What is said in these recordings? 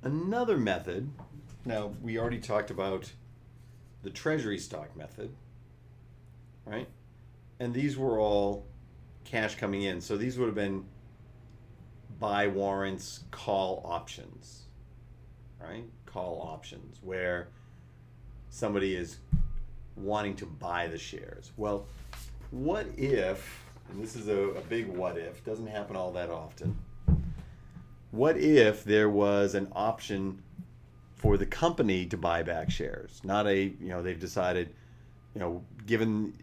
Another method, now we already talked about the Treasury stock method, right? And these were all cash coming in. So these would have been buy warrants, call options, right? Call options, where somebody is wanting to buy the shares. Well, what if, and this is a big what if, doesn't happen all that often. What if there was an option for the company to buy back shares? Not a, they've decided, given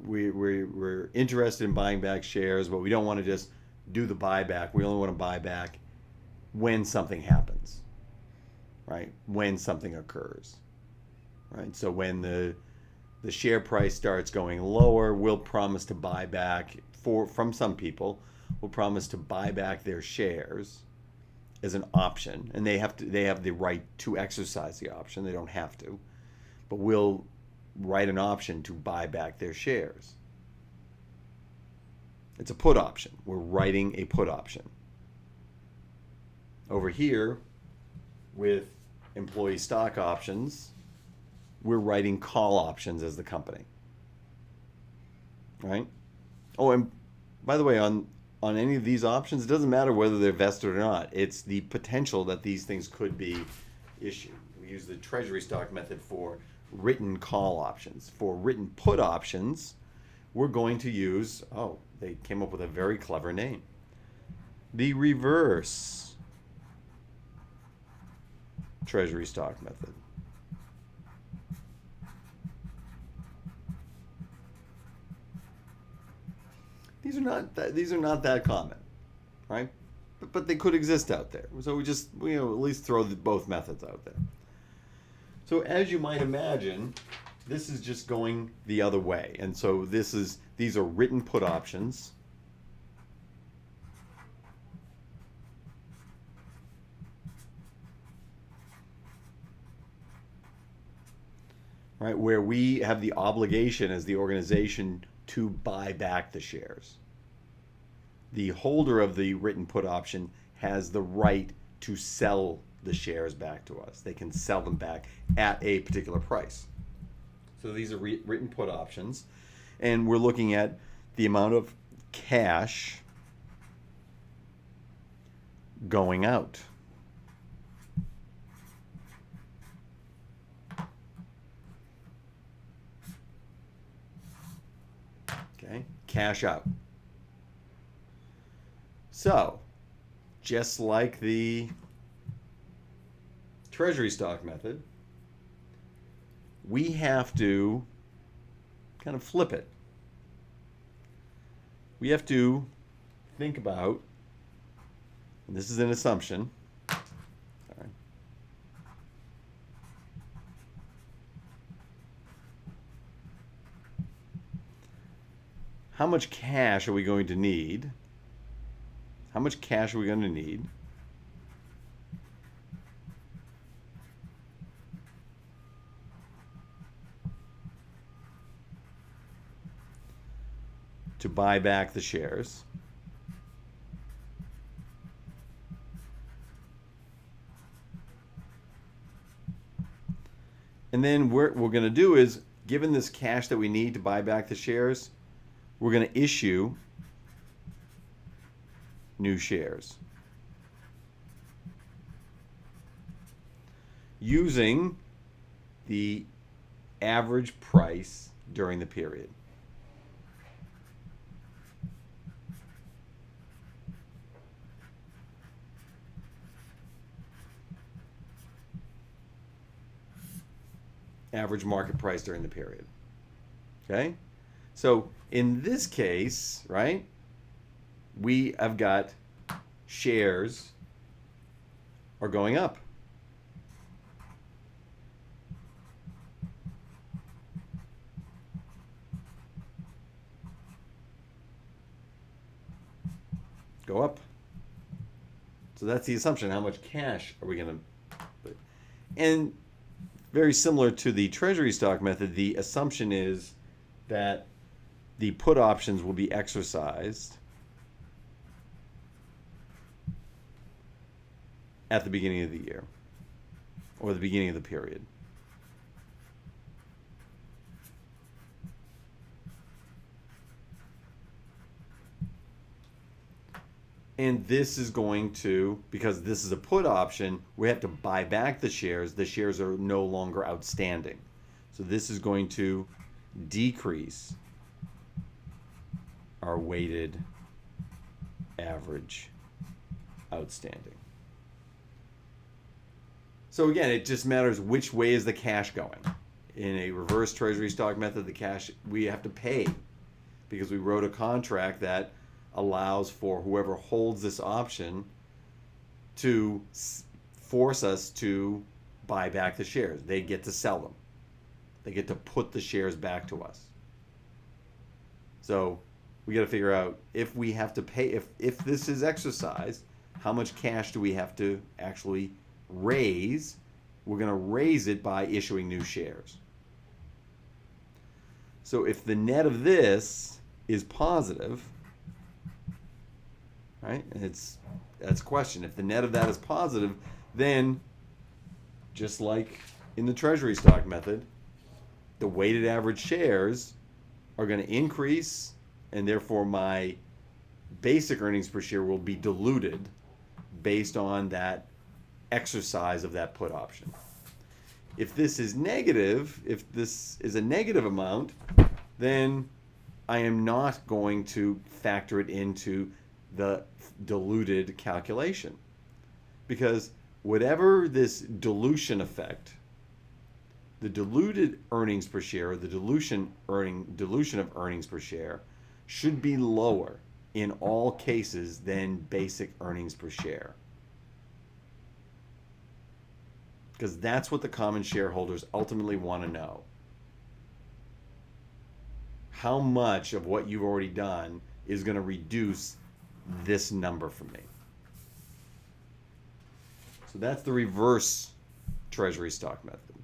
we're interested in buying back shares, but we don't want to just do the buyback. We only want to buy back when something happens, right? When something occurs, right? So when the share price starts going lower, we'll promise to buy back from some people. Will promise to buy back their shares as an option, and they have the right to exercise the option. They don't have to, but we'll write an option to buy back their shares. It's a put option. We're writing a put option. Over here, with employee stock options, we're writing call options as the company. Right? Oh, and by the way, on any of these options, it doesn't matter whether they're vested or not. It's the potential that these things could be issued. We use the Treasury stock method for written call options. For written put options, we're going to use, they came up with a very clever name, the reverse Treasury stock method. These are not that common, right? But they could exist out there. So we just at least throw both methods out there. So as you might imagine, this is just going the other way. And so these are written put options. Right, where we have the obligation as the organization to buy back the shares. The holder of the written put option has the right to sell the shares back to us. They can sell them back at a particular price. So these are written put options. And we're looking at the amount of cash going out. Okay, cash out. So, just like the Treasury stock method, we have to kind of flip it. We have to think about, and this is an assumption, sorry, how much cash are we going to need? How much cash are we going to need to buy back the shares? And then what we're going to do is, given this cash that we need to buy back the shares, we're going to issue new shares using the average price during the period. Average market price during the period. Okay? So in this case, right, we have got shares are going up. Go up. So that's the assumption. How much cash are we going to... And very similar to the Treasury stock method, the assumption is that the put options will be exercised at the beginning of the year or the beginning of the period. And this is going to, because this is a put option, we have to buy back the shares. The shares are no longer outstanding. So this is going to decrease our weighted average outstanding. So again, it just matters which way is the cash going. In a reverse treasury stock method, the cash we have to pay because we wrote a contract that allows for whoever holds this option to force us to buy back the shares. They get to sell them. They get to put the shares back to us. So we got to figure out if we have to pay, if this is exercised, how much cash do we have to actually raise? We're going to raise it by issuing new shares. So if the net of this is positive, right? And that's a question. If the net of that is positive, then just like in the treasury stock method, the weighted average shares are going to increase, and therefore my basic earnings per share will be diluted based on that exercise of that put option. If this is negative, if this is a negative amount, then I am not going to factor it into the diluted calculation, because whatever this dilution effect, the diluted earnings per share, or the dilution of earnings per share, should be lower in all cases than basic earnings per share, because that's what the common shareholders ultimately want to know. How much of what you've already done is going to reduce this number for me? So that's the reverse treasury stock method.